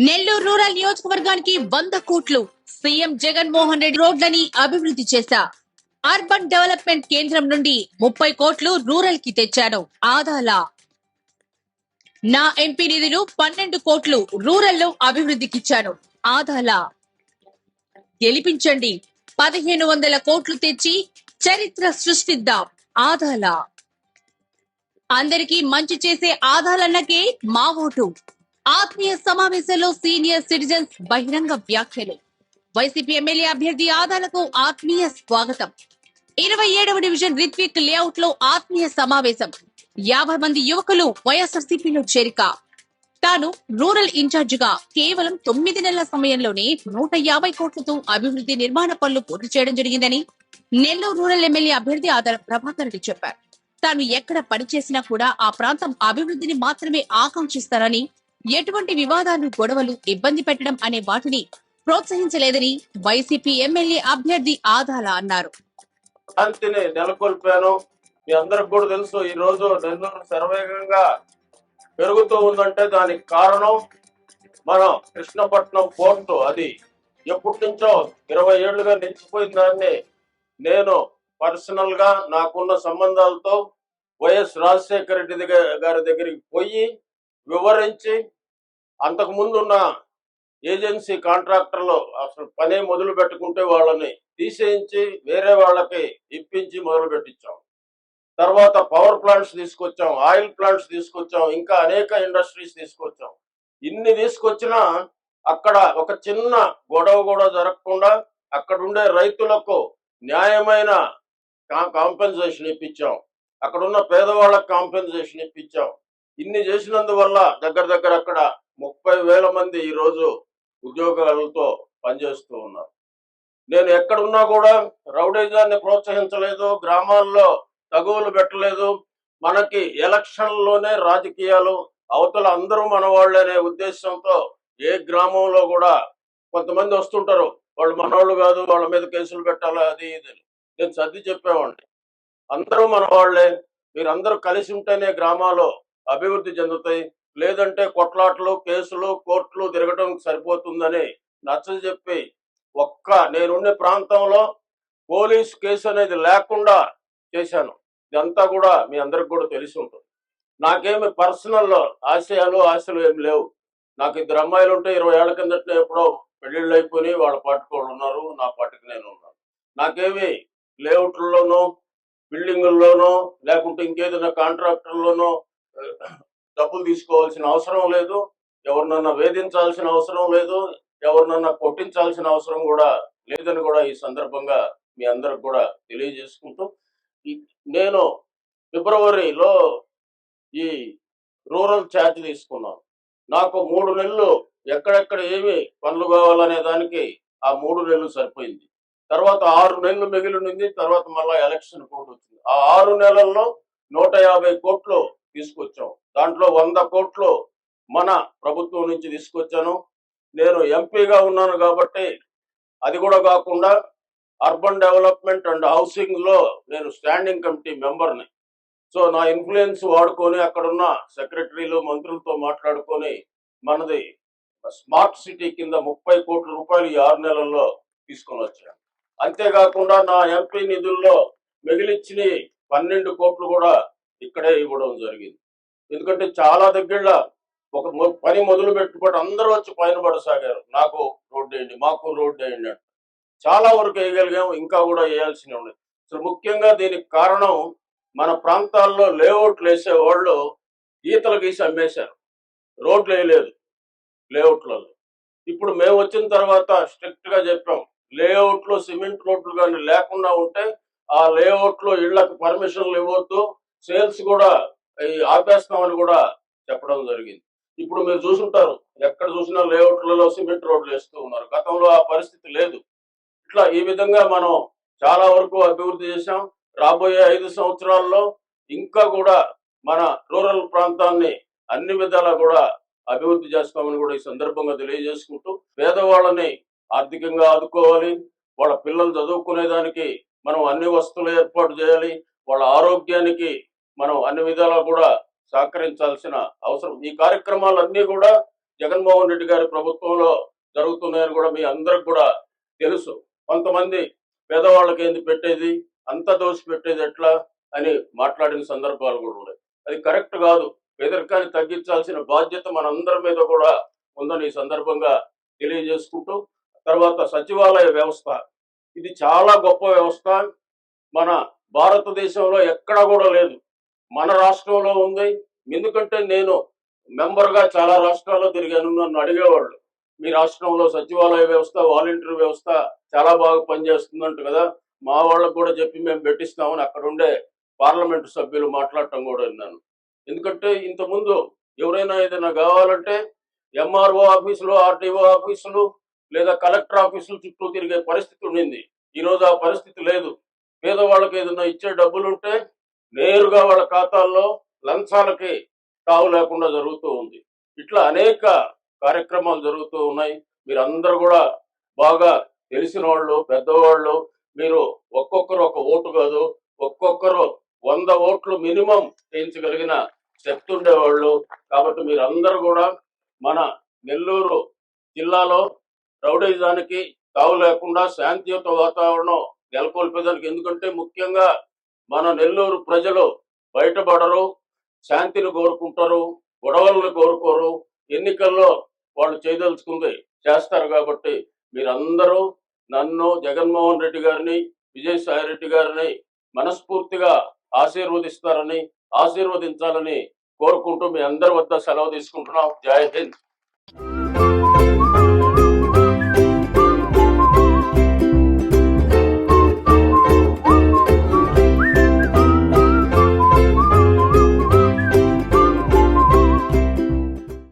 Nellore rural నియోజకవర్గానికి 100 కోట్లు CM Jaganmohan Reddy రోడ్లని అభివృద్ధి చేశా. అర్బన్ డెవలప్మెంట్ కేంద్రం నుండి 30 కోట్లు రూరల్ కి తెచ్చాను. ఆదాల నా ఎంపీ నిధులు 12 కోట్లు రూరల్ లో అభివృద్ధికిచ్చాను. ఆదాల గెలిపించండి. 1500 కోట్లు తెచ్చి చరిత్ర సృష్టిద్దాం. ఆదాల అందరికీ మంచి చేసే ఆదాలన్నకే మా ఓటు. ఆత్మీయ సమావేశంలో సీనియర్ సిటిజన్స్ బహిరంగ వ్యాఖ్యలు. వైసీపీ ఎమ్మెల్యే అభ్యర్థి ఆదాలకు ఆత్మీయ స్వాగతం. 27వ డివిజన్ రిత్విక్ లేఅవుట్ లో ఆత్మీయ సమావేశం. 50 మంది యువకులు వైఎస్ఆర్సీపీలో చేరిక. తాను రూరల్ ఇన్ఛార్జ్ గా కేవలం 9 నెలల సమయంలోనే 150 కోట్లతో అభివృద్ధి నిర్మాణ పనులు పూర్తి చేయడం జరిగిందని నెల్లూరు రూరల్ ఎమ్మెల్యే అభ్యర్థి ఆదాల ప్రభాకర్ రెడ్డి చెప్పారు. తాను ఎక్కడ పనిచేసినా కూడా ఆ ప్రాంతం అభివృద్ధిని మాత్రమే ఆకాంక్షిస్తారని, ఎటువంటి వివాదాలు, గొడవలు, ఇబ్బంది పెట్టడం అనే వాటిని ప్రోత్సహించలేదని వైసీపీ ఎమ్మెల్యే అభ్యర్థి ఆదాల అన్నారు. శాంతిని నెలకొల్పాను. మీ అందరికి కూడా తెలుసు, ఈ రోజు నెల్లూరు శరవేగంగా పెరుగుతూ ఉందంటే దానికి కారణం మన కృష్ణపట్నం పోర్టు. అది ఎప్పటి నుంచో 20 ఏళ్లుగా నిలిచిపోయిన దాన్ని నేను పర్సనల్ గా నాకున్న సంబంధాలతో వైఎస్ రాజశేఖర రెడ్డి గారి దగ్గరికి పోయి వివరించి, అంతకు ముందు ఉన్న ఏజెన్సీ కాంట్రాక్టర్లు అసలు పనే మొదలు పెట్టుకుంటే వాళ్ళని తీసేయించి వేరే వాళ్ళకి ఇప్పించి మొదలు పెట్టించాం. తర్వాత పవర్ ప్లాంట్స్ తీసుకొచ్చాం, ఆయిల్ ప్లాంట్స్ తీసుకొచ్చాం, ఇంకా అనేక ఇండస్ట్రీస్ తీసుకొచ్చాం. ఇన్ని తీసుకొచ్చినా అక్కడ ఒక చిన్న గొడవ కూడా జరగకుండా అక్కడ ఉండే రైతులకు న్యాయమైన కాంపెన్సేషన్ ఇప్పించాం. అక్కడ ఉన్న పేదవాళ్ళకి కాంపెన్సేషన్ ఇప్పించాం. ఇన్ని చేసినందువల్ల దగ్గర అక్కడ 30,000 మంది ఈ రోజు ఉద్యోగాలతో పనిచేస్తూ ఉన్నారు. నేను ఎక్కడున్నా కూడా రౌడీజాన్ని ప్రోత్సహించలేదు, గ్రామాల్లో తగువులు పెట్టలేదు. మనకి ఎలక్షన్లోనే రాజకీయాలు, అవతల అందరూ మన వాళ్ళనే ఉద్దేశంతో ఏ గ్రామంలో కూడా కొంతమంది వస్తుంటారు, వాళ్ళు మనవాళ్ళు కాదు, వాళ్ళ మీద కేసులు పెట్టాలి, అది ఇది. నేను సర్ది చెప్పేవాడిని, అందరూ మన వాళ్ళే, మీరందరూ కలిసి ఉంటేనే గ్రామాలు అభివృద్ధి చెందుతాయి, లేదంటే కొట్లాట్లు, కేసులు, కోర్టులు తిరగడం సరిపోతుందని నచ్చజెప్పి నేనుండే ప్రాంతంలో పోలీస్ కేసు అనేది లేకుండా చేశాను. ఇదంతా కూడా మీ అందరికి కూడా తెలిసి ఉంటుంది. నాకేమి పర్సనల్ ఆశలు ఏమి లేవు. నాకు 2 అమ్మాయిలు ఉంటే 20 ఏళ్ల కిందట ఎప్పుడో పెళ్లిళ్ళు అయిపోయి వాళ్ళ పాటికి వాళ్ళు ఉన్నారు, నా పాటికి నేను ఉన్నాను. నాకేమి లేఅవుట్లలోనో, బిల్డింగుల్లోనో, లేకుంటే ఇంకేదైనా కాంట్రాక్టర్లోనో డబ్బులు తీసుకోవాల్సిన అవసరం లేదు, ఎవరినన్నా వేధించాల్సిన అవసరం లేదు, ఎవరినన్నా కొట్టించాల్సిన అవసరం కూడా లేదని కూడా ఈ సందర్భంగా మీ అందరికి కూడా తెలియజేసుకుంటూ, నేను ఫిబ్రవరిలో ఈ రూరల్ ఛార్జ్ తీసుకున్నాను. నాకు 3 నెలలు ఎక్కడెక్కడ ఏమి పనులు కావాలనే దానికి ఆ 3 నెలలు సరిపోయింది. తర్వాత 6 నెలలు మిగిలింది. తర్వాత మళ్ళా ఎలక్షన్ కోడ్ వచ్చింది. ఆ 6 నెలల్లో 150 కోట్లు తీసుకొచ్చాం. దాంట్లో 100 కోట్లు మన ప్రభుత్వం నుంచి తీసుకొచ్చాను. నేను ఎంపీగా ఉన్నాను కాబట్టి అది కూడా కాకుండా అర్బన్ డెవలప్మెంట్ అండ్ హౌసింగ్ లో నేను స్టాండింగ్ కమిటీ మెంబర్ని. సో నా ఇన్ఫ్లుయెన్స్ వాడుకొని అక్కడున్న సెక్రటరీలు, మంత్రులతో మాట్లాడుకొని మనది స్మార్ట్ సిటీ కింద 30 కోట్ల రూపాయలు ఈ 6 నెలల్లో తీసుకొని వచ్చాను. అంతేకాకుండా నా ఎంపీ నిధుల్లో మిగిలిచ్చిన 12 కోట్లు కూడా ఇక్కడే ఇవ్వడం జరిగింది. ఎందుకంటే చాలా దగ్గర ఒక పని మొదలు పెట్టుబడి అందరూ వచ్చి పైన పడసాగారు, నాకు రోడ్డు వేయండి, మాకు రోడ్డు వేయండి అంటే. చాలా వరకు వేయగలిగాము, ఇంకా కూడా వేయాల్సినవి ఉన్నాయి. అసలు ముఖ్యంగా దీనికి కారణం మన ప్రాంతాల్లో లేఅవుట్లు వేసే వాళ్ళు గీతలు గీసి అమ్మేశారు, రోడ్లు వేయలేదు లేఅవుట్లలో. ఇప్పుడు మేము వచ్చిన తర్వాత స్ట్రిక్ట్ గా చెప్పాం, లేఅవుట్లు సిమెంట్ రోడ్లు కానీ లేకుండా ఉంటే ఆ లేఅవుట్లో ఇళ్లకు పర్మిషన్లు ఇవ్వద్దు, సేల్స్ కూడా ఆపేస్తామని కూడా చెప్పడం జరిగింది. ఇప్పుడు మీరు చూసుంటారు, ఎక్కడ చూసినా లేఅవుట్లలో సిమెంట్ రోడ్లు వేస్తూ ఉన్నారు. గతంలో ఆ పరిస్థితి లేదు. ఇట్లా ఈ విధంగా మనం చాలా వరకు అభివృద్ధి చేశాం. రాబోయే 5 సంవత్సరాల్లో ఇంకా కూడా మన రూరల్ ప్రాంతాన్ని అన్ని విధాలా కూడా అభివృద్ధి చేస్తామని కూడా ఈ సందర్భంగా తెలియజేసుకుంటూ, పేదవాళ్ళని ఆర్థికంగా ఆదుకోవాలి, వాళ్ళ పిల్లలు చదువుకునేదానికి మనం అన్ని వస్తువులు ఏర్పాటు చేయాలి, వాళ్ళ ఆరోగ్యానికి మనం అన్ని విధాలా కూడా సహకరించాల్సిన అవసరం. ఈ కార్యక్రమాలన్నీ కూడా జగన్మోహన్ రెడ్డి గారి ప్రభుత్వంలో జరుగుతున్నాయని కూడా మీ అందరికి కూడా తెలుసు. కొంతమంది పేదవాళ్ళకి ఏంది పెట్టేది, అంత దోసి పెట్టేది ఎట్లా అని మాట్లాడిన సందర్భాలు కూడా ఉన్నాయి. అది కరెక్ట్ కాదు. పేదరికాన్ని తగ్గించాల్సిన బాధ్యత మనందరి మీద కూడా ఉందని ఈ సందర్భంగా తెలియజేసుకుంటూ, తర్వాత సచివాలయ వ్యవస్థ, ఇది చాలా గొప్ప వ్యవస్థ. మన భారతదేశంలో ఎక్కడా కూడా లేదు, మన రాష్ట్రంలో ఉంది. ఎందుకంటే నేను మెంబర్గా చాలా రాష్ట్రాల్లో తిరిగాను. నన్ను అడిగేవాళ్ళు, మీ రాష్ట్రంలో సచివాలయ వ్యవస్థ, వాలంటీర్ వ్యవస్థ చాలా బాగా పనిచేస్తుందంట కదా, మా వాళ్ళకు కూడా చెప్పి మేము పెట్టిస్తామని అక్కడ ఉండే పార్లమెంటు సభ్యులు మాట్లాడటం కూడా విన్నాను. ఎందుకంటే ఇంతకుముందు ఎవరైనా ఏదైనా కావాలంటే ఎంఆర్ఓ ఆఫీసులు, ఆర్టీఓ ఆఫీసులు లేదా కలెక్టర్ ఆఫీసులు చుట్టూ తిరిగే పరిస్థితి ఉండింది. ఈరోజు ఆ పరిస్థితి లేదు. పేదవాళ్ళకి ఏదైనా ఇచ్చే డబ్బులుంటే నేరుగా వాళ్ళ ఖాతాల్లో లంచాలకి తావు లేకుండా జరుగుతూ ఉంది. ఇట్లా అనేక కార్యక్రమాలు జరుగుతూ ఉన్నాయి. మీరందరూ కూడా బాగా తెలిసిన వాళ్ళు, పెద్దవాళ్ళు. మీరు ఒక్కొక్కరు ఒక ఓటు కాదు, ఒక్కొక్కరు 100 ఓట్లు మినిమం చేయించగలిగిన శక్తి ఉండేవాళ్ళు. కాబట్టి మీరందరూ కూడా మన నెల్లూరు జిల్లాలో రౌడీజానికి తావు లేకుండా శాంతియుత వాతావరణం నెలకొల్పేదానికి, ఎందుకంటే ముఖ్యంగా మన నెల్లూరు ప్రజలు బయటపడరు, శాంతిని కోరుకుంటారు, గొడవలను కోరుకోరు. ఎన్నికల్లో వాళ్ళు చేయదలుచుకుంది చేస్తారు. కాబట్టి మీరందరూ నన్ను, జగన్మోహన్ రెడ్డి గారిని, విజయసాయి రెడ్డి గారిని మనస్ఫూర్తిగా ఆశీర్వదిస్తారని, ఆశీర్వదించాలని కోరుకుంటూ మీ అందరి వద్ద సెలవు తీసుకుంటున్నాం. జై హింద్.